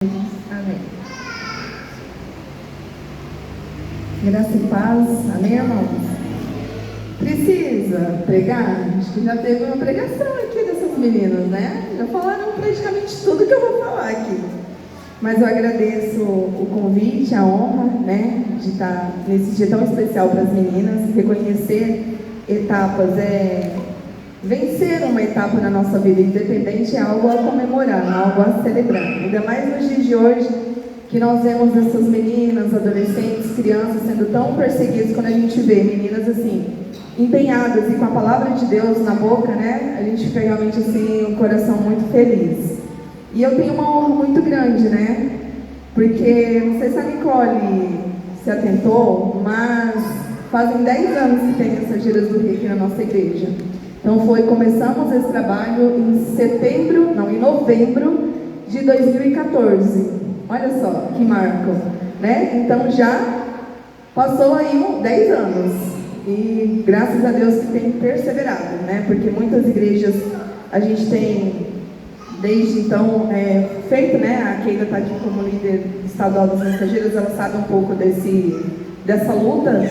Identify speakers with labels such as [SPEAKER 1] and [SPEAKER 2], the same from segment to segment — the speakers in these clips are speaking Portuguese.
[SPEAKER 1] Amém. Graça e paz. Amém, irmãos? Precisa pregar? Acho que já teve uma pregação aqui dessas meninas, né? Já falaram praticamente tudo que eu vou falar aqui. Mas eu agradeço o convite, a honra, né? De estar nesse dia tão especial para as meninas. Reconhecer etapas vencer uma etapa na nossa vida independente é algo a comemorar, algo a celebrar. Ainda mais nos dias de hoje, que nós vemos essas meninas, adolescentes, crianças sendo tão perseguidas, quando a gente vê meninas assim, empenhadas e com a palavra de Deus na boca, né? A gente fica realmente assim, um coração muito feliz. E eu tenho uma honra muito grande, né? Porque, não sei se a Nicole se atentou, mas fazem 10 anos que tem Mensageiras do Rei aqui na nossa igreja. Então começamos esse trabalho em novembro de 2014. Olha só, que marco, né? Então já passou aí 10 anos. E graças a Deus que tem perseverado, né? Porque muitas igrejas a gente tem, desde então, feito, né? A Keila está aqui como líder estadual das Mensageiras, ela sabe um pouco dessa luta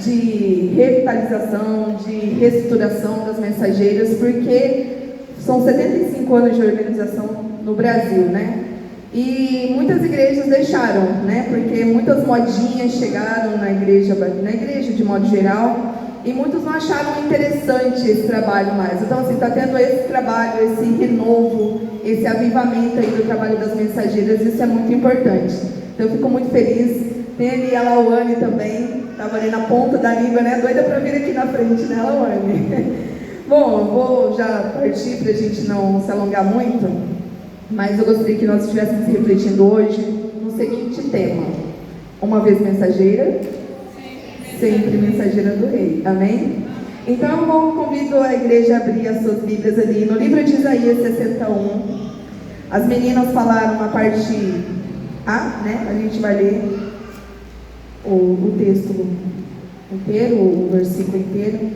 [SPEAKER 1] de revitalização, de reestruturação das mensageiras, porque são 75 anos de organização no Brasil, né? E muitas igrejas deixaram, né? Porque muitas modinhas chegaram na igreja de modo geral, e muitos não acharam interessante esse trabalho mais. Então, assim, está tendo esse trabalho, esse renovo, esse avivamento aí do trabalho das mensageiras, isso é muito importante. Então, eu fico muito feliz. Tem ali a Lawane também, estava ali na ponta da língua, né? Doida para vir aqui na frente, né, Lawane? Bom, eu vou já partir para a gente não se alongar muito, mas eu gostaria que nós estivéssemos refletindo hoje no seguinte tema: uma vez mensageira, sempre mensageira do Rei. Amém? Então eu convido a igreja a abrir as suas Bíblias ali no livro de Isaías 61. As meninas falaram a parte A, né? A gente vai ler o texto inteiro, o versículo inteiro.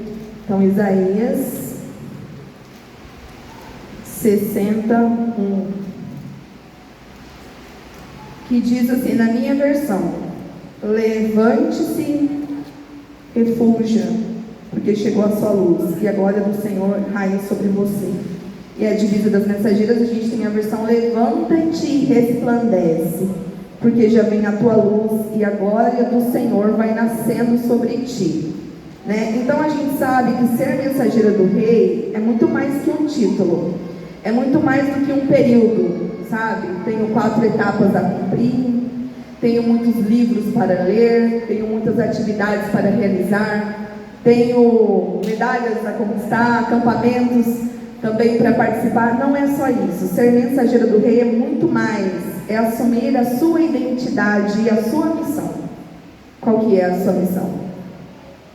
[SPEAKER 1] Então, Isaías 61, que diz assim, na minha versão: levante-se, refulja, porque chegou a sua luz, e a glória do Senhor raia sobre você. E a divisa das mensageiras, a gente tem a versão: levanta-te e resplandece, porque já vem a tua luz e a glória do Senhor vai nascendo sobre ti, né? Então a gente sabe que ser mensageira do Rei é muito mais que um título, é muito mais do que um período, sabe? Tenho 4 etapas a cumprir, tenho muitos livros para ler, tenho muitas atividades para realizar, tenho medalhas a conquistar, acampamentos também para participar. Não é só isso. Ser mensageira do Rei é muito mais, é assumir a sua identidade e a sua missão. Qual que é a sua missão?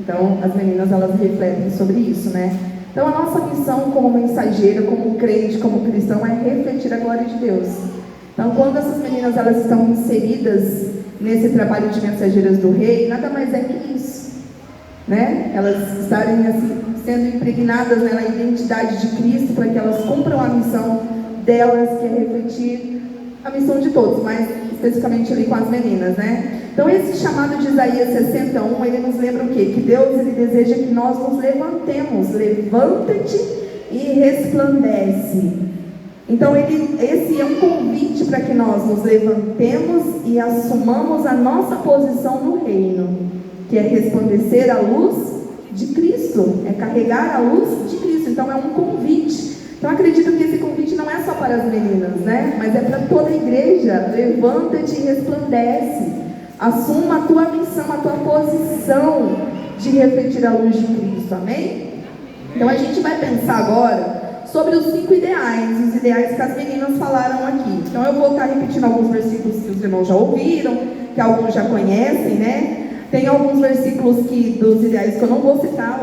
[SPEAKER 1] Então, as meninas, elas refletem sobre isso, né? Então, a nossa missão como mensageira, como crente, como cristão, é refletir a glória de Deus. Então, quando essas meninas, elas estão inseridas nesse trabalho de mensageiras do Rei, nada mais é que isso, né? Elas estarem assim, sendo impregnadas na identidade de Cristo, para que elas cumpram a missão delas, que é refletir a missão de todos, mas especificamente ali com as meninas, né? Então esse chamado de Isaías 61, ele nos lembra o quê? Que Deus, ele deseja que nós nos levantemos. Levanta-te e resplandece. Então esse é um convite para que nós nos levantemos e assumamos a nossa posição no reino, que é resplandecer a luz de Cristo, é carregar a luz de Cristo. Então é um convite. Então acredito que esse convite não é só para as meninas, né? Mas é para toda a igreja. Levanta-te e resplandece. Assuma a tua missão, a tua posição de refletir a luz de Cristo. Amém? Então a gente vai pensar agora sobre os 5 ideais, os ideais que as meninas falaram aqui. Então eu vou estar repetindo alguns versículos que os irmãos já ouviram, que alguns já conhecem, né? Tem alguns versículos dos ideais que eu não vou citar,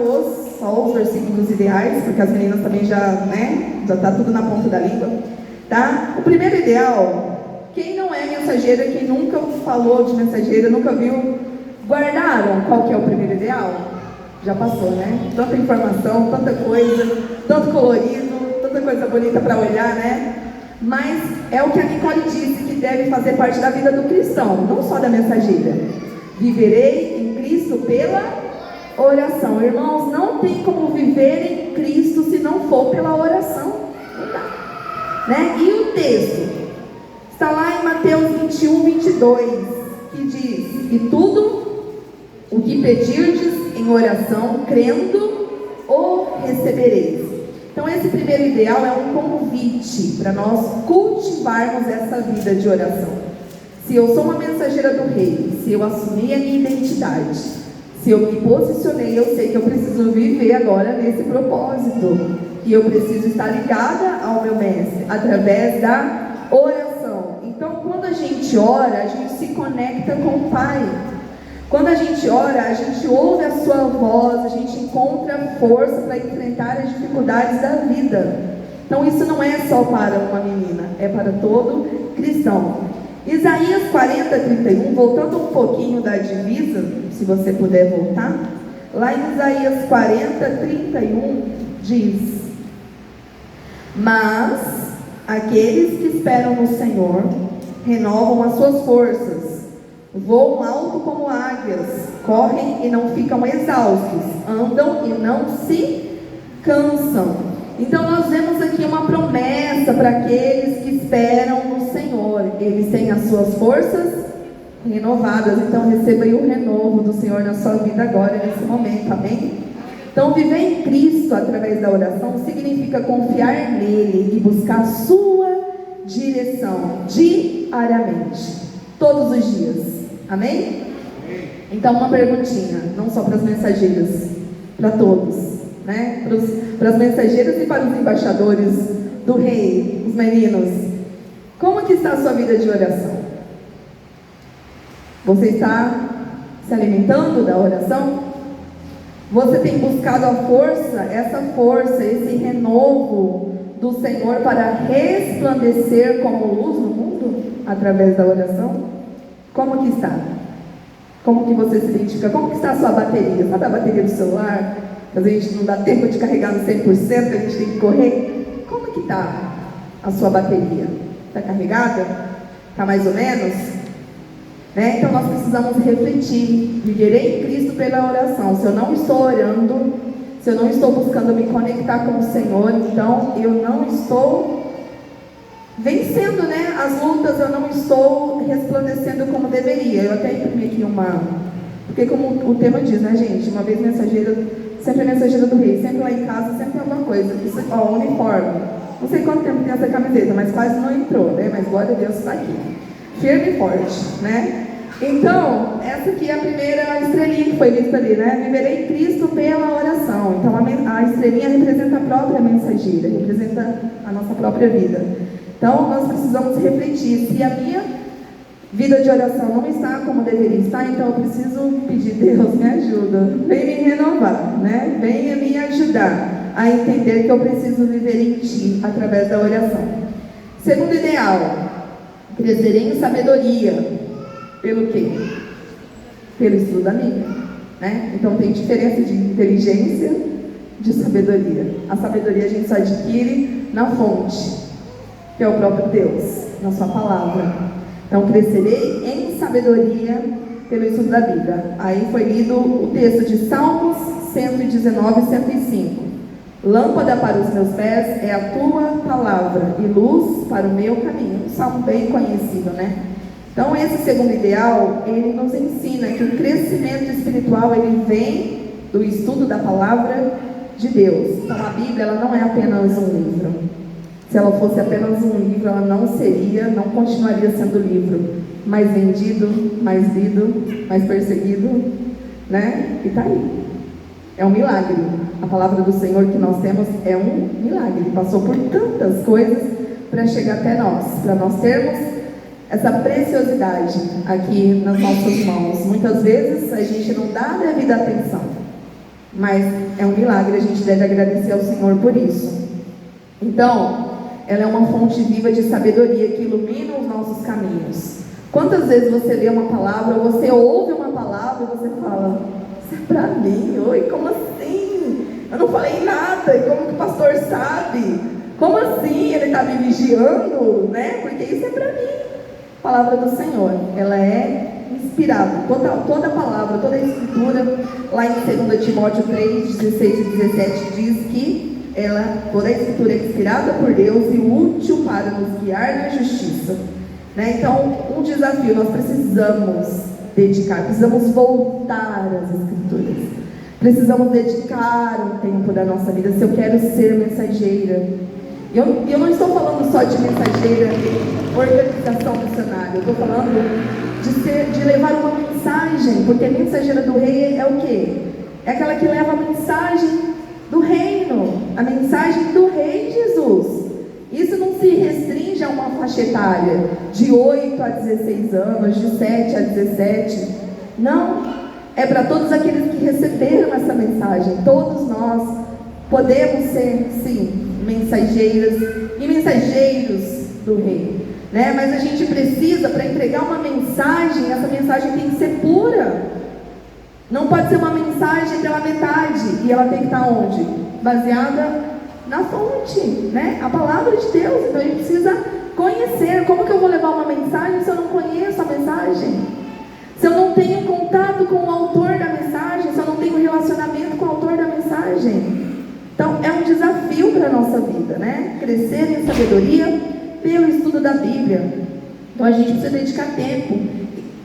[SPEAKER 1] só os versículos ideais, porque as meninas também já está tudo na ponta da língua, tá? O primeiro ideal, quem não é mensageira, quem nunca falou de mensageira, nunca viu, guardaram qual que é o primeiro ideal? Já passou, né? Tanta informação, tanta coisa, tanto colorido, tanta coisa bonita para olhar, né? Mas é o que a Nicole disse, que deve fazer parte da vida do cristão, não só da mensageira. Viverei em Cristo pela oração. Irmãos, não tem como viver em Cristo se não for pela oração. Não dá, né? E o texto está lá em Mateus 21, 22, que diz: e tudo o que pedirdes em oração, crendo, o recebereis. Então esse primeiro ideal é um convite para nós cultivarmos essa vida de oração. Se eu sou uma mensageira do Rei, se eu assumi a minha identidade, se eu me posicionei, eu sei que eu preciso viver agora nesse propósito. E eu preciso estar ligada ao meu mestre, através da oração. Então, quando a gente ora, a gente se conecta com o Pai. Quando a gente ora, a gente ouve a sua voz, a gente encontra força para enfrentar as dificuldades da vida. Então, isso não é só para uma menina, é para todo cristão. Isaías 40, 31, voltando um pouquinho da divisa, se você puder voltar, lá em Isaías 40, 31, diz: mas aqueles que esperam no Senhor renovam as suas forças, voam alto como águias, correm e não ficam exaustos, andam e não se cansam. Então nós vemos aqui uma promessa para aqueles que esperam no Senhor. Eles têm as suas forças renovadas. Então receba aí o renovo do Senhor na sua vida agora, nesse momento, amém? Então viver em Cristo através da oração significa confiar nele e buscar a sua direção diariamente, todos os dias, amém? Então uma perguntinha, não só para as mensageiras, para todos, né? Para as mensageiras e para os embaixadores do Rei, os meninos. Como que está a sua vida de oração? Você está se alimentando da oração? Você tem buscado a força, esse renovo do Senhor para resplandecer como luz no mundo através da oração? Como que está? Como que você se identifica? Como que está a sua bateria? Sabe a bateria do celular? Às vezes a gente não dá tempo de carregar no 100%, a gente tem que correr. Como que está a sua bateria? Está carregada? Está mais ou menos? Né? Então nós precisamos refletir. Viverei em Cristo pela oração. Se eu não estou orando, se eu não estou buscando me conectar com o Senhor, então eu não estou vencendo, né, as lutas, eu não estou resplandecendo como deveria. Eu até imprimi aqui porque como o tema diz, né, gente, uma vez mensageira, sempre mensageira do Rei, sempre lá em casa, sempre alguma coisa. Isso, ó, uniforme. Não sei quanto tempo tem essa camiseta, mas quase não entrou, né? Mas glória a Deus está aqui. Firme e forte, né? Então, essa aqui é a primeira estrelinha que foi vista ali, né? Viverei em Cristo pela oração. Então, a estrelinha representa a própria mensageira, representa a nossa própria vida. Então, nós precisamos refletir. Se a minha vida de oração não está como deveria estar, então eu preciso pedir: Deus, me ajuda, vem me renovar, né? Venha me ajudar a entender que eu preciso viver em Ti através da oração. Segundo ideal, crescerei em sabedoria. Pelo quê? Pelo estudo da Bíblia, né? Então tem diferença de inteligência de sabedoria. A sabedoria a gente só adquire na fonte, que é o próprio Deus, na sua palavra. Então crescerei em sabedoria pelo estudo da Bíblia. Aí foi lido o texto de Salmos 119 e 105. Lâmpada para os meus pés é a tua palavra e luz para o meu caminho. Um salmo bem conhecido, né? Então esse segundo ideal, ele nos ensina que o crescimento espiritual, ele vem do estudo da palavra de Deus. Então a Bíblia, ela não é apenas um livro. Se ela fosse apenas um livro, ela não continuaria sendo livro. Mais vendido, mais lido, mais perseguido, né? E tá aí. É um milagre. A palavra do Senhor que nós temos é um milagre. Passou por tantas coisas para chegar até nós, para nós termos essa preciosidade aqui nas nossas mãos. Muitas vezes a gente não dá a devida atenção, mas é um milagre, a gente deve agradecer ao Senhor por isso. Então, ela é uma fonte viva de sabedoria que ilumina os nossos caminhos. Quantas vezes você lê uma palavra, ou você ouve uma palavra e você fala: isso é pra mim? Oi, como assim? Eu não falei nada, e como que o pastor sabe? Como assim? Ele está me vigiando, né? Porque isso é pra mim. palavra do Senhor, ela é inspirada. Toda palavra, toda a escritura, lá em 2 Timóteo 3, 16 e 17, diz que toda a escritura é inspirada por Deus e útil para nos guiar na justiça. Né? Então, um desafio, nós precisamos dedicar, precisamos voltar às escrituras, precisamos dedicar um tempo da nossa vida. Se eu quero ser mensageira, eu não estou falando só de mensageira, organização missionária, eu estou falando de levar uma mensagem, porque a mensageira do rei é o quê? É aquela que leva a mensagem do reino, a mensagem do rei Jesus. Isso não se restringe a uma faixa etária de 8 a 16 anos, de 7 a 17. Não, é para todos aqueles que receberam essa mensagem. Todos nós podemos ser, sim, mensageiras e mensageiros do rei, né? Mas a gente precisa, para entregar uma mensagem, essa mensagem tem que ser pura. Não pode ser uma mensagem pela metade, e ela tem que estar onde? Baseada na fonte, né? A palavra de Deus. Então a gente precisa conhecer. Como que eu vou levar uma mensagem se eu não conheço a mensagem? Se eu não tenho contato com o autor da mensagem, se eu não tenho relacionamento com o autor da mensagem. Então é um desafio para a nossa vida, né? Crescer em sabedoria pelo estudo da Bíblia. Então a gente precisa dedicar tempo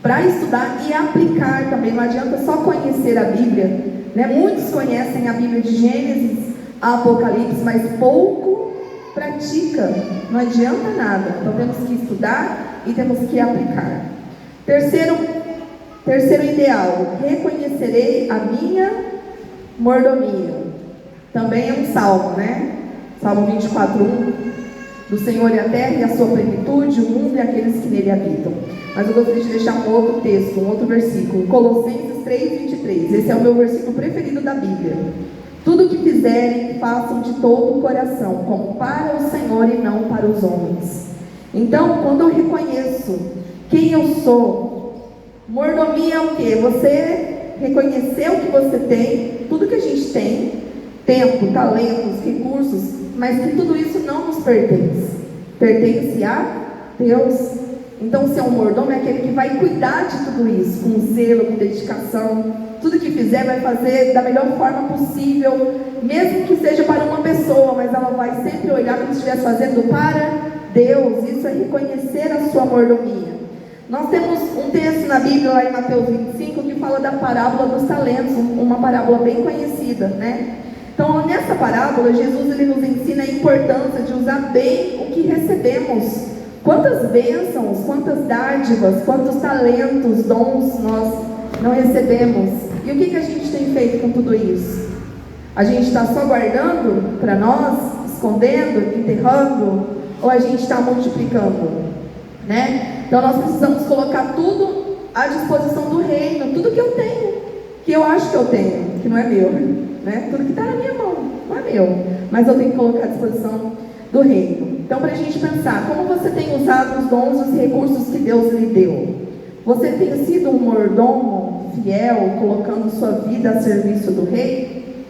[SPEAKER 1] para estudar e aplicar também. Não adianta só conhecer a Bíblia, né? Muitos conhecem a Bíblia de Gênesis a Apocalipse, mas pouco pratica. Não adianta nada. Então temos que estudar e temos que aplicar. Terceiro ideal: reconhecerei a minha mordomia. Também é um salmo, né? Salmo 24:1. Do Senhor é a terra e a sua plenitude, o mundo e aqueles que nele habitam. Mas eu gostaria de deixar um outro texto, um outro versículo, Colossenses 3:23. Esse é o meu versículo preferido da Bíblia. Tudo o que fizerem, façam de todo o coração, como para o Senhor e não para os homens. Então, quando eu reconheço quem eu sou, mordomia é o quê? Você reconhecer o que você tem, tudo que a gente tem, tempo, talentos, recursos, mas que tudo isso não nos pertence. Pertence a Deus. Então, ser um mordomo é aquele que vai cuidar de tudo isso, com zelo, com dedicação. Tudo que fizer vai fazer da melhor forma possível, mesmo que seja para uma pessoa, mas ela vai sempre olhar como se estivesse fazendo para Deus. Isso é reconhecer a sua mordomia. Nós temos um texto na Bíblia, lá em Mateus 25, que fala da parábola dos talentos, uma parábola bem conhecida, né? Então, nessa parábola, Jesus ele nos ensina a importância de usar bem o que recebemos. Quantas bênçãos, quantas dádivas, quantos talentos, dons nós não recebemos. E o que a gente tem feito com tudo isso? A gente está só guardando para nós, escondendo, enterrando, ou a gente está multiplicando, né? Então nós precisamos colocar tudo à disposição do reino, tudo que eu tenho, que eu acho que eu tenho, que não é meu, né? Tudo que está na minha mão, não é meu, mas eu tenho que colocar à disposição do reino. Então, para a gente pensar, como você tem usado os dons e os recursos que Deus lhe deu? Você tem sido um mordomo fiel, colocando sua vida a serviço do rei?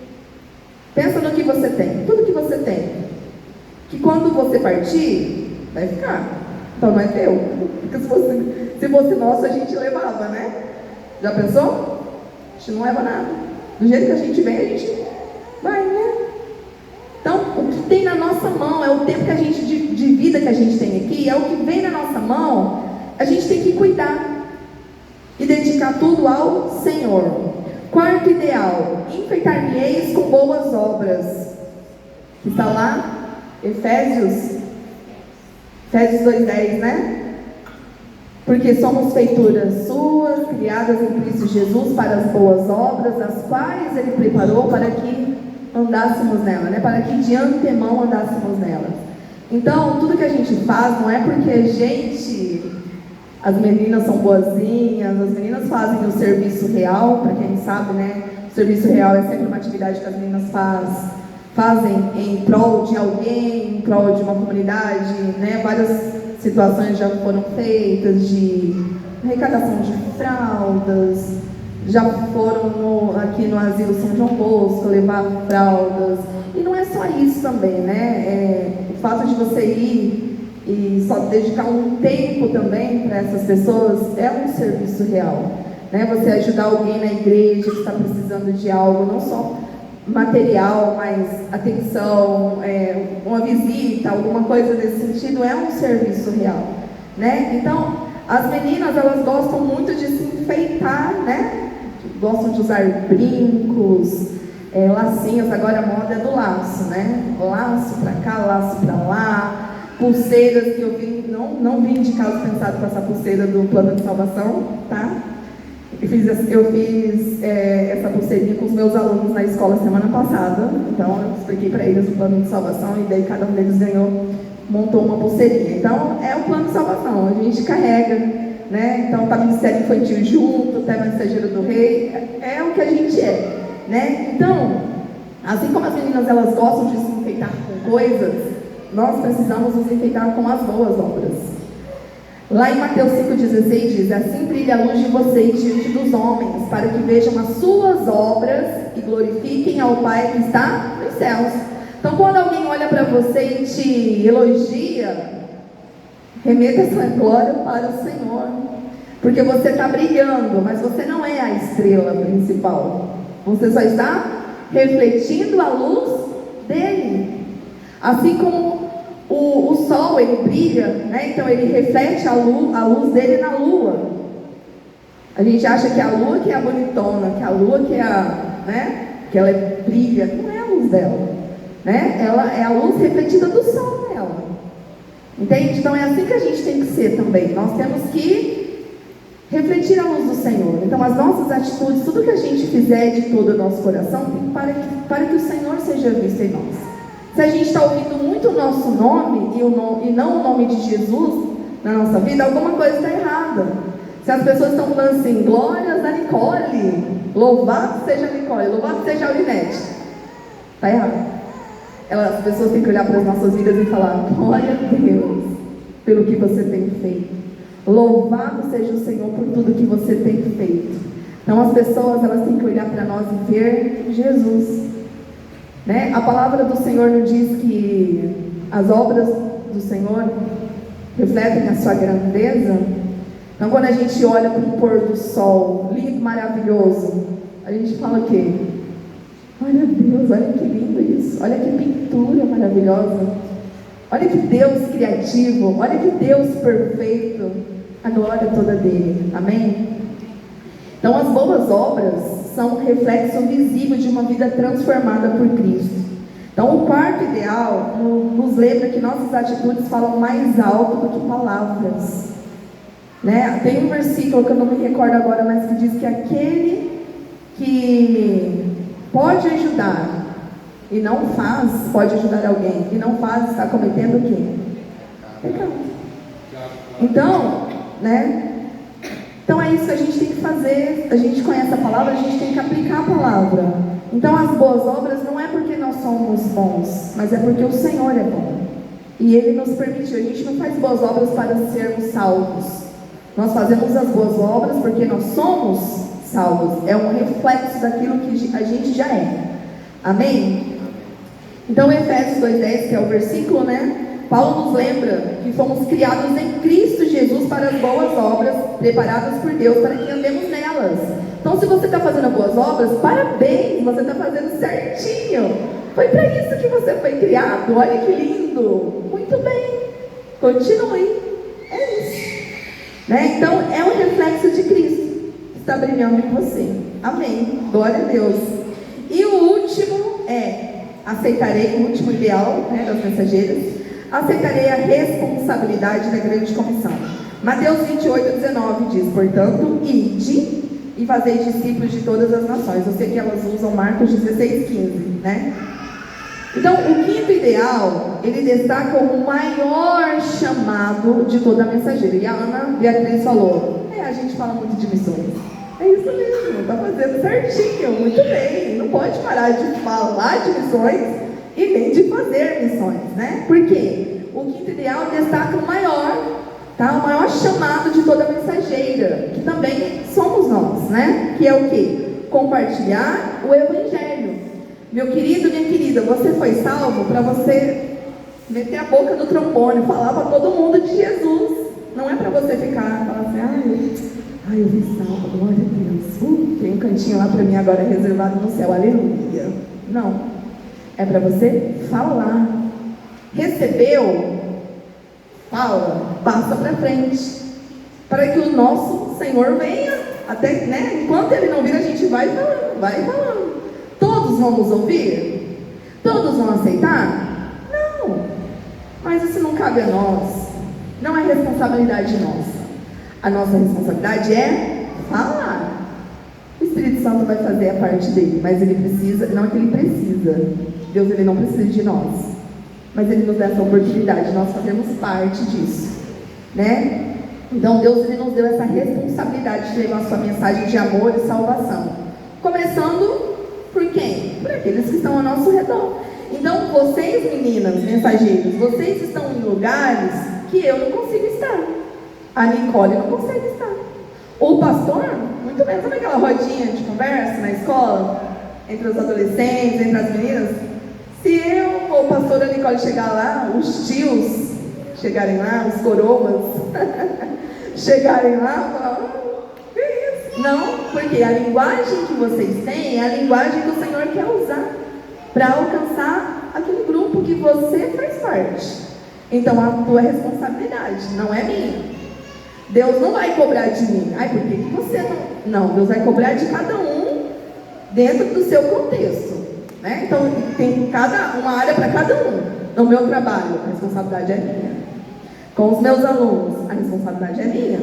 [SPEAKER 1] Pensa no que você tem, tudo que você tem, que quando você partir, vai ficar. Então não é teu, porque se fosse nosso a gente levava, né? Já pensou? A gente não leva nada. Do jeito que a gente vem, a gente vai, né? Então, o que tem na nossa mão é o tempo que a gente de vida que a gente tem aqui, é o que vem na nossa mão, a gente tem que cuidar e dedicar tudo ao Senhor. Quarto ideal: enfeitar-me-eis com boas obras. Está lá, Efésios 2:10, né? Porque somos feituras suas, criadas em Cristo Jesus para as boas obras, as quais Ele preparou para que andássemos nela, né? Para que de antemão andássemos nela. Então, tudo que a gente faz não é porque as meninas são boazinhas, as meninas fazem o serviço real, para quem sabe, né? O serviço real é sempre uma atividade que as meninas fazem em prol de alguém, em prol de uma comunidade, né? Várias situações já foram feitas de arrecadação de fraldas, já foram aqui no Asilo São João Bosco levar fraldas. E não é só isso também, né? O fato de você ir e só dedicar um tempo também para essas pessoas é um serviço real, né? Você ajudar alguém na igreja que está precisando de algo, não só material, mas atenção, uma visita, alguma coisa desse sentido, é um serviço real, né? Então, as meninas, elas gostam muito de se enfeitar, né? Gostam de usar brincos, lacinhos. Agora a moda é do laço, né? Laço pra cá, laço pra lá, pulseiras que eu vim, não vim de casa pensado com essa pulseira do Plano de Salvação, tá? Eu fiz essa pulseirinha com os meus alunos na escola semana passada, então eu expliquei para eles o Plano de Salvação e daí cada um deles montou uma pulseirinha. Então é o Plano de Salvação, a gente carrega, né? Então tá Ministério Infantil junto, tá Mensageiro do Rei, é o que a gente é, né? Então, assim como as meninas elas gostam de se enfeitar com coisas, nós precisamos nos enfeitar com as boas obras. Lá em Mateus 5,16 diz: assim brilha a luz de vocês diante dos homens, para que vejam as suas obras e glorifiquem ao Pai que está nos céus. Então, quando alguém olha para você e te elogia, remeta a sua glória para o Senhor, porque você está brilhando, mas você não é a estrela principal, você só está refletindo a luz dele. Assim como o sol, ele brilha, né? Então ele reflete a luz dele na lua. A gente acha que a lua que é a bonitona, que a lua que é né? Que ela brilha, não é a luz dela, né? Ela é a luz refletida do sol nela. Entende? Então é assim que a gente tem que ser também. Nós temos que refletir a luz do Senhor. Então as nossas atitudes, tudo que a gente fizer de todo o nosso coração, para que o Senhor seja visto em nós. Se a gente está ouvindo muito o nosso nome e não o nome de Jesus na nossa vida, alguma coisa está errada. Se as pessoas estão falando assim, glórias a Nicole, louvado seja a Nicole, louvado seja a Aurinete, está errado. As pessoas têm que olhar para as nossas vidas e falar, glória a Deus pelo que você tem feito, louvado seja o Senhor por tudo que você tem feito. Então as pessoas elas têm que olhar para nós e ver Jesus, né? A palavra do Senhor nos diz que as obras do Senhor refletem a sua grandeza. Então quando a gente olha para o pôr do sol lindo, maravilhoso, a gente fala o quê? Olha Deus, olha que lindo isso, olha que pintura maravilhosa, olha que Deus criativo, olha que Deus perfeito, a glória toda dele, amém? Então as boas obras são um reflexo visível de uma vida transformada por Cristo. Então o quarto ideal nos lembra que nossas atitudes falam mais alto do que palavras, né? Tem um versículo que eu não me recordo agora, mas que diz que aquele que pode ajudar e não faz, pode ajudar alguém e não faz, está cometendo o quê? Pecado. Então, né? Então é isso que a gente tem que fazer. A gente conhece a palavra, a gente tem que aplicar a palavra. Então as boas obras não é porque nós somos bons, mas é porque o Senhor é bom e Ele nos permitiu. A gente não faz boas obras para sermos salvos, nós fazemos as boas obras porque nós somos salvos. É um reflexo daquilo que a gente já é, amém? Então Efésios 2,10, que é o versículo, né? Paulo nos lembra que fomos criados em Cristo Jesus para as boas obras, preparadas por Deus para que andemos nelas. Então, se você está fazendo boas obras, parabéns, você está fazendo certinho. Foi para isso que você foi criado, olha que lindo. Muito bem, continue, é isso, né? Então, é um reflexo de Cristo que está brilhando em você, amém, glória a Deus. E o último aceitarei, o último ideal, né, das mensageiras, aceitarei a responsabilidade da grande comissão. Mateus 28,19 diz, portanto, ide e fazei discípulos de todas as nações. Eu sei que elas usam Marcos 16,15, né? Então, o quinto ideal, ele destaca o maior chamado de toda a mensageira. E a Ana Beatriz falou, a gente fala muito de missões. É isso mesmo, está fazendo certinho, muito bem. Não pode parar de falar de missões e nem de fazer missões, né? Por quê? O quinto ideal destaca o maior, tá? O maior chamado de toda mensageira, que também somos nós, né? Que é o quê? Compartilhar o Evangelho. Meu querido, minha querida, você foi salvo para você meter a boca no trombone, falar para todo mundo de Jesus. Não é para você ficar, falar assim, ai, eu vi salva, glória a Deus. Tem um cantinho lá para mim agora reservado no céu, aleluia. Não. É para você falar. Recebeu? Fala, passa para frente. Para que o nosso Senhor venha. Até, né? Enquanto Ele não vir, a gente vai falando, vai falando. Todos vamos ouvir? Todos vão aceitar? Não. Mas isso não cabe a nós. Não é responsabilidade nossa. A nossa responsabilidade é falar. O Espírito Santo vai fazer a parte dele, mas ele precisa, não é que ele precisa. Deus, ele não precisa de nós. Mas ele nos dá essa oportunidade, nós fazemos parte disso, né? Então Deus, ele nos deu essa responsabilidade de levar a sua mensagem de amor e salvação. Começando por quem? Por aqueles que estão ao nosso redor. Então vocês, meninas, mensageiros, vocês estão em lugares que eu não consigo estar. A Nicole não consegue estar. O pastor, muito bem. Sabe aquela rodinha de conversa na escola? Entre os adolescentes, entre as meninas? Se eu ou o pastor a Nicole chegar lá, os tios chegarem lá, os coroas chegarem lá, falar, que isso? Não, porque a linguagem que vocês têm é a linguagem que o Senhor quer usar para alcançar aquele grupo que você faz parte. Então a tua responsabilidade não é minha. Deus não vai cobrar de mim. Ai, por que você não? Não, Deus vai cobrar de cada um dentro do seu contexto, né? Então tem uma área para cada um. No meu trabalho, a responsabilidade é minha. Com os meus alunos, a responsabilidade é minha.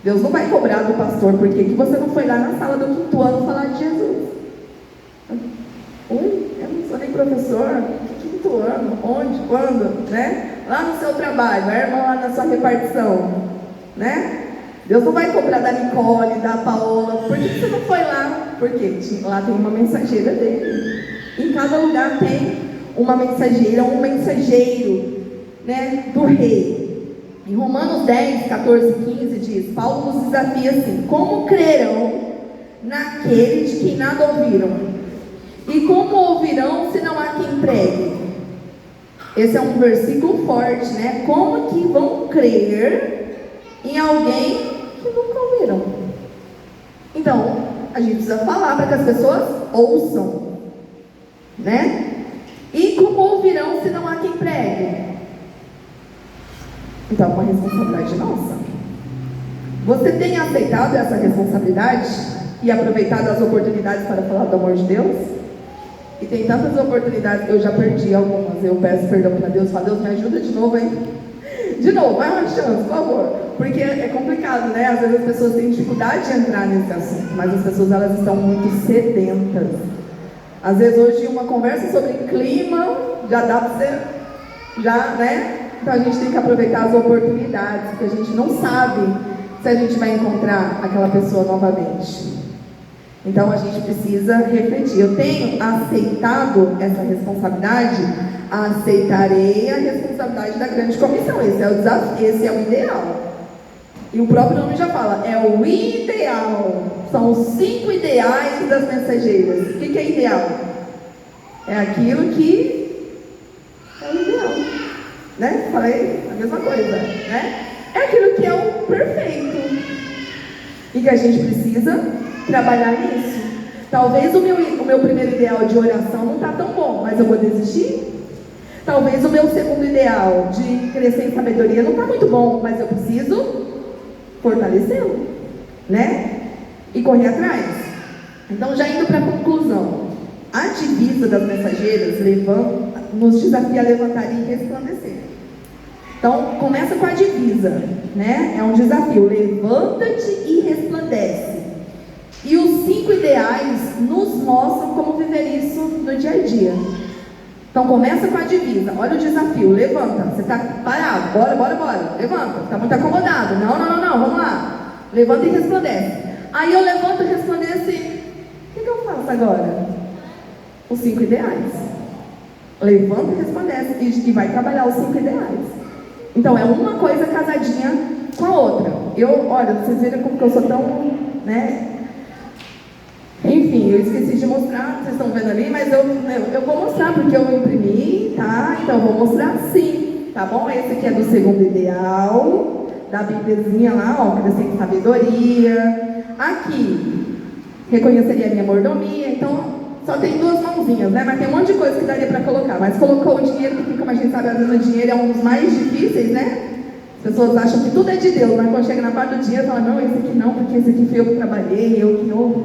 [SPEAKER 1] Deus não vai cobrar do pastor por que você não foi lá na sala do quinto ano falar de Jesus. Oi, eu não sou nem professor. Que quinto ano? Onde? Quando? Né? Lá no seu trabalho, a irmã lá na sua repartição, né? Deus não vai cobrar da Nicole, da Paola. Por que você não foi lá? Porque lá tem uma mensageira dele. Em cada lugar tem uma mensageira, um mensageiro, né, do rei. Em Romanos 10, 14 e 15 diz, Paulo nos desafia assim: como crerão naquele de quem nada ouviram? E como ouvirão se não há quem pregue? Esse é um versículo forte, né? Como que vão crer em alguém que nunca ouviram? Então, a gente precisa falar para que as pessoas ouçam, né? E como ouvirão se não há quem pregue? Então, é uma responsabilidade nossa. Você tem aceitado essa responsabilidade e aproveitado as oportunidades para falar do amor de Deus? E tem tantas oportunidades, eu já perdi algumas. Eu peço perdão para Deus, falo, Deus, me ajuda de novo, hein? De novo, vai uma chance, por favor. Porque é complicado, né? Às vezes as pessoas têm dificuldade de entrar nesse assunto, mas as pessoas, elas estão muito sedentas. Às vezes hoje uma conversa sobre clima já dá para você, já, né? Então a gente tem que aproveitar as oportunidades, porque a gente não sabe se a gente vai encontrar aquela pessoa novamente. Então a gente precisa refletir. Eu tenho aceitado essa responsabilidade? Aceitarei a responsabilidade da grande comissão. Esse é o desafio, esse é o ideal. E o próprio nome já fala, é o ideal. São os 5 ideais das mensageiras. O que é ideal? É aquilo que é o ideal, né? Falei a mesma coisa, né? É aquilo que é o perfeito e que a gente precisa trabalhar nisso. Talvez o meu primeiro ideal de oração não está tão bom, mas eu vou desistir. Talvez o meu segundo ideal de crescer em sabedoria não está muito bom, mas eu preciso fortalecê-lo, né? E correr atrás. Então, já indo para a conclusão, a divisa das mensageiras nos desafia a levantar e resplandecer. Então, começa com a divisa, né? É um desafio, levanta-te e resplandece. E os 5 ideais nos mostram como viver isso no dia a dia. Então começa com a divisa, olha o desafio, levanta, você está parado, bora, levanta, está muito acomodado, não, vamos lá, levanta e resplandece. Aí eu levanto e resplandeço, o que eu faço agora? Os 5 ideais, levanta e resplandece, e vai trabalhar os 5 ideais. Então é uma coisa casadinha com a outra. Olha, vocês viram como que eu sou tão, né? Enfim, imprimi. Eu esqueci de mostrar, vocês estão vendo ali, mas eu vou mostrar porque eu imprimi, tá? Então eu vou mostrar sim, tá bom? Esse aqui é do segundo ideal, da Bíbliazinha lá, ó, crescendo em sabedoria. Aqui, reconheceria a minha mordomia. Então, só tem duas mãozinhas, né? Mas tem um monte de coisa que daria para colocar. Mas colocou o dinheiro, porque como a gente sabe, às vezes o dinheiro é um dos mais difíceis, né? As pessoas acham que tudo é de Deus, mas quando chega na parte do dinheiro, fala, não, esse aqui não, porque esse aqui foi eu que trabalhei, eu que não.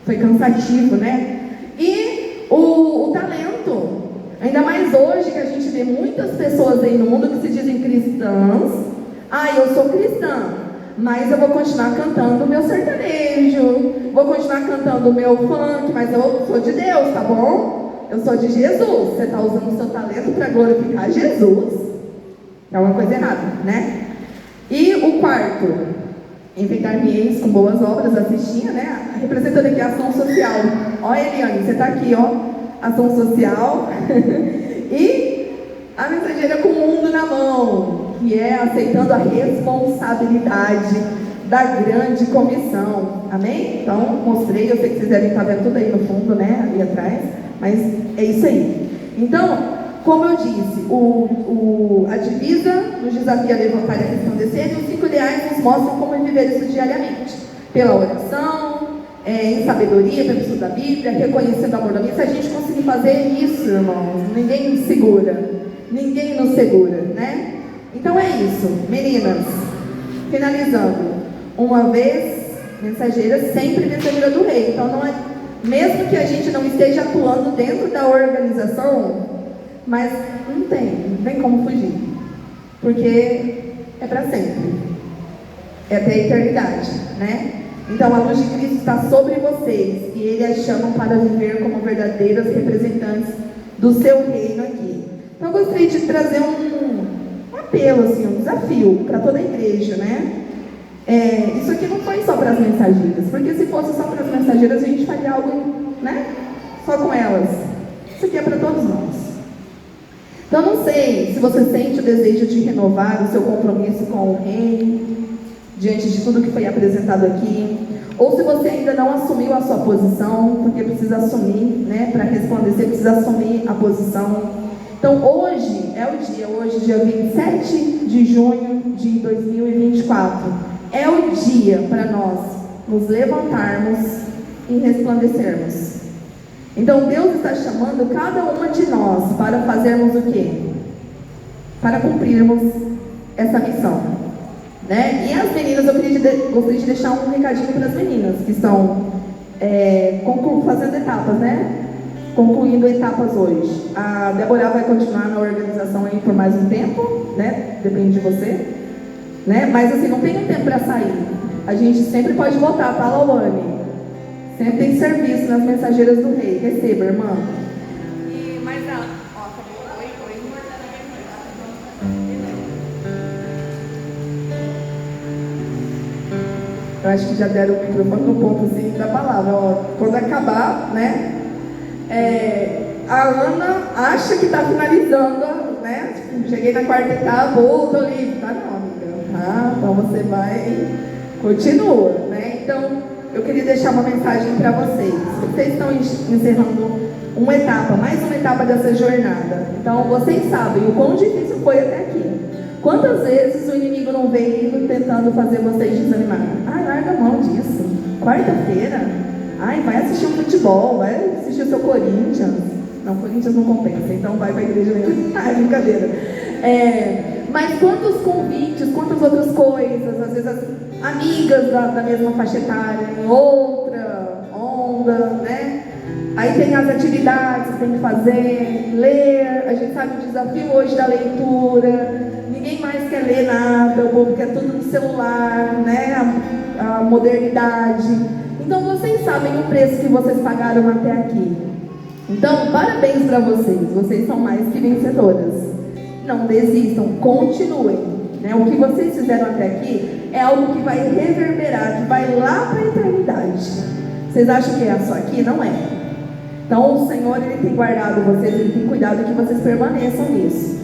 [SPEAKER 1] Foi cansativo, né? E o talento. Ainda mais hoje que a gente vê muitas pessoas aí no mundo que se dizem cristãs. Ah, eu sou cristã, mas eu vou continuar cantando o meu sertanejo, vou continuar cantando o meu funk, mas eu sou de Deus, tá bom? Eu sou de Jesus. Você está usando o seu talento para glorificar Jesus. É uma coisa errada, né? E o quarto, enfeitar-me-eis com boas obras, a cestinha, né? Representando aqui a ação social. Ó, Eliane, você está aqui, ó, ação social. E a mensageira com o mundo na mão, que é aceitando a responsabilidade da grande comissão. Amém? Então, mostrei, eu sei que vocês devem estar vendo tudo aí no fundo, né? Ali atrás, mas é isso aí. Então, como eu disse, a divisa nos desafia a levantar e a resplandecer, e os 5 ideais nos mostram como viver isso diariamente. Pela oração, em sabedoria, pelo estudo da Bíblia, reconhecendo a mordomia. Se a gente conseguir fazer isso, irmãos, ninguém nos segura. Ninguém nos segura, né? Então é isso, meninas. Finalizando. Uma vez, mensageira, sempre mensageira do rei. Então não é, mesmo que a gente não esteja atuando dentro da organização, mas não tem como fugir, porque é para sempre, é até a eternidade, né? Então a luz de Cristo está sobre vocês, e Ele as chamam para viver como verdadeiras representantes do seu reino aqui. Então eu gostaria de trazer um apelo, assim, um desafio para toda a igreja, né? Isso aqui não foi só para as mensageiras, porque se fosse só para as mensageiras a gente faria algo, né? Só com elas. Isso aqui é para todos nós. Então, não sei se você sente o desejo de renovar o seu compromisso com o Rei, diante de tudo que foi apresentado aqui, ou se você ainda não assumiu a sua posição, porque precisa assumir, né, para resplandecer, precisa assumir a posição. Então, hoje é o dia, hoje, dia 27 de junho de 2024, é o dia para nós nos levantarmos e resplandecermos. Então Deus está chamando cada uma de nós para fazermos o quê? Para cumprirmos essa missão, né? E as meninas, eu gostaria de deixar um recadinho para as meninas que estão fazendo etapas, né? Concluindo etapas hoje. A Débora vai continuar na organização aí por mais um tempo, né? Depende de você, né? Mas assim, não tem um tempo para sair. A gente sempre pode voltar, tá, Lawane? Sempre tem serviço nas mensageiras do rei. Receba, irmã.
[SPEAKER 2] E mais a... Ó, oi.
[SPEAKER 1] Eu acho que já deram o microfone no ponto assim da palavra. Ó, quando acabar, né? A Ana acha que está finalizando, né? Cheguei na quarta etapa, tô livre. Tá não, amiga. Tá? Então você vai... Continua, né? Então... eu queria deixar uma mensagem para vocês. Vocês estão encerrando uma etapa, mais uma etapa dessa jornada. Então, vocês sabem o quão difícil foi até aqui. Quantas vezes o inimigo não veio tentando fazer vocês desanimar? Ai, larga a mão disso. Quarta-feira? Ai, vai assistir um futebol, vai assistir o seu Corinthians. Não, Corinthians não compensa, então vai para a igreja mesmo. Ai, brincadeira. Mas quantos convites, quantas outras coisas, às vezes as amigas da mesma faixa etária, em outra onda, né? Aí tem as atividades que tem que fazer, ler, a gente sabe o desafio hoje da leitura, ninguém mais quer ler nada, o povo quer tudo no celular, né? A modernidade. Então vocês sabem o preço que vocês pagaram até aqui. Então, parabéns para vocês são mais que vencedoras. Não desistam, continuem, né? O que vocês fizeram até aqui é algo que vai reverberar, que vai lá para a eternidade. Vocês acham que é só aqui? Não é. Então o Senhor, Ele tem guardado vocês, Ele tem cuidado que vocês permaneçam nisso.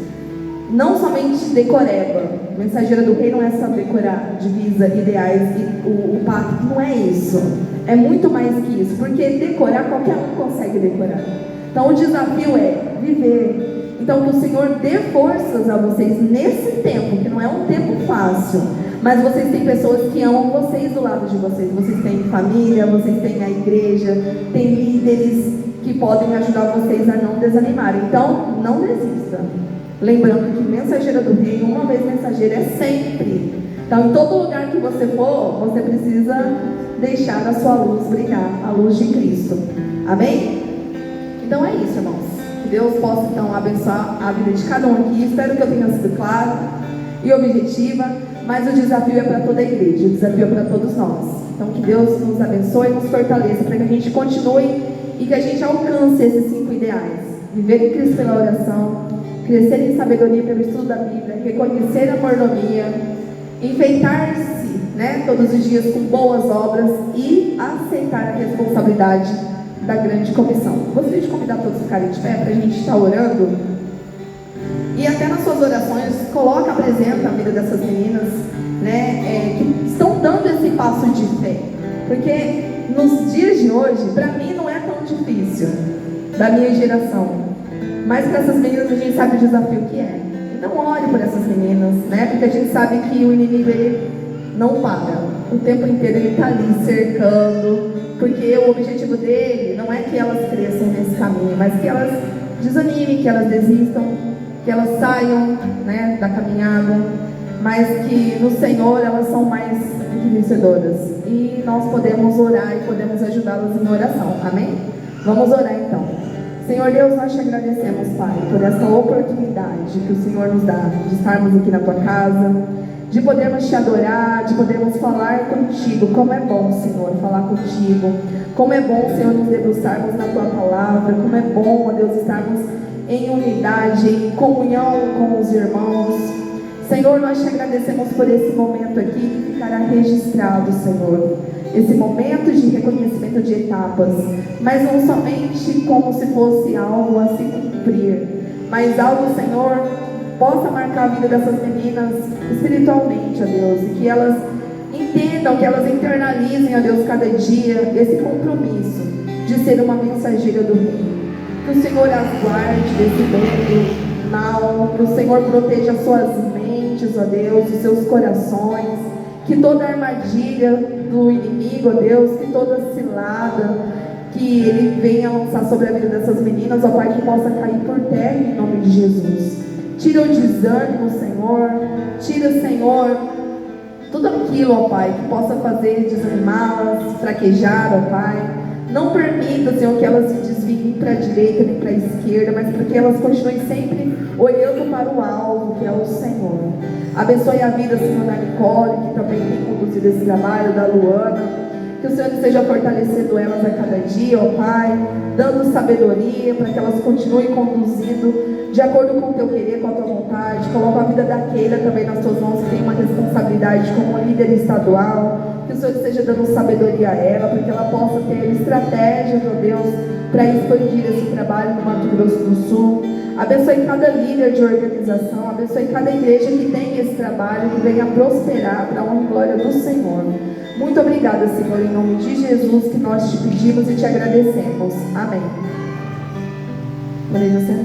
[SPEAKER 1] não somente decoreba. Mensageira do Rei não é só decorar divisa, ideais e o pacto, não é isso. É muito mais que isso, porque decorar qualquer um consegue decorar. Então o desafio é viver. Então que o Senhor dê forças a vocês nesse tempo, que não é um tempo fácil, mas vocês têm pessoas que amam vocês do lado de vocês. Vocês têm família, vocês têm a igreja, tem líderes que podem ajudar vocês a não desanimarem. Então não desista. Lembrando que mensageira do Rei, uma vez mensageira, é sempre. Então em todo lugar que você for, você precisa deixar a sua luz brilhar, a luz de Cristo. Amém? Então é isso, irmãos. Que Deus possa então abençoar a vida de cada um aqui. Espero que eu tenha sido clara e objetiva, mas o desafio é para toda a igreja, o desafio é para todos nós. Então que Deus nos abençoe e nos fortaleça para que a gente continue e que a gente alcance esses 5 ideais: viver em Cristo pela oração, crescer em sabedoria pelo estudo da Bíblia, reconhecer a mordomia, enfeitar-se, todos os dias com boas obras e aceitar a responsabilidade da grande comissão. Gostaria de convidar todos a ficarem de pé para a gente estar orando. E até nas suas orações, apresenta a vida dessas meninas, que estão dando esse passo de fé. Porque nos dias de hoje, para mim não é tão difícil, da minha geração. Mas para essas meninas a gente sabe o desafio que é. Então ore por essas meninas, porque a gente sabe que o inimigo ele não para. O tempo inteiro ele está ali cercando, porque o objetivo dele não é que elas cresçam nesse caminho, mas que elas desanimem, que elas desistam, que elas saiam da caminhada, mas que no Senhor elas são mais do que vencedoras. E nós podemos orar e podemos ajudá-las em oração. Amém? Vamos orar então. Senhor Deus, nós te agradecemos, Pai, por essa oportunidade que o Senhor nos dá de estarmos aqui na Tua casa, de podermos te adorar, de podermos falar contigo. Como é bom, Senhor, falar contigo. Como é bom, Senhor, nos debruçarmos na Tua palavra. Como é bom, ó Deus, estarmos em unidade, em comunhão com os irmãos. Senhor, nós te agradecemos por esse momento aqui que ficará registrado, Senhor. Esse momento de reconhecimento de etapas, mas não somente como se fosse algo a se cumprir, mas algo, Senhor, possa marcar a vida dessas meninas espiritualmente, ó Deus, e que elas entendam, que elas internalizem, ó Deus, cada dia esse compromisso de ser uma mensageira do Rei. Que o Senhor as guarde desse bem mal, que o Senhor proteja suas mentes, ó Deus, os seus corações, que toda armadilha do inimigo, ó Deus, que toda cilada que ele venha lançar sobre a vida dessas meninas, ó Pai, que possa cair por terra em nome de Jesus. Tira o desânimo, Senhor. Tira, Senhor, tudo aquilo, ó Pai, que possa fazer desanimá-las, fraquejar, ó Pai. Não permita, Senhor, que elas se desviem para a direita nem para a esquerda, mas para que elas continuem sempre olhando para o alvo, que é o Senhor. Abençoe a vida, Senhor, da Nicole, que também tem conduzido esse trabalho, da Luana. Que o Senhor esteja fortalecendo elas a cada dia, ó Pai, dando sabedoria para que elas continuem conduzindo de acordo com o Teu querer, com a Tua vontade. Coloca a vida da Keila também nas Tuas mãos, que tem uma responsabilidade como líder estadual. Que o Senhor esteja dando sabedoria a ela, para que ela possa ter estratégias, ó Deus, para expandir esse trabalho no Mato Grosso do Sul. Abençoe cada líder de organização, abençoe cada igreja que tem esse trabalho, que venha prosperar para a honra e glória do Senhor. Muito obrigada, Senhor, em nome de Jesus, que nós te pedimos e te agradecemos. Amém. Podem sentar.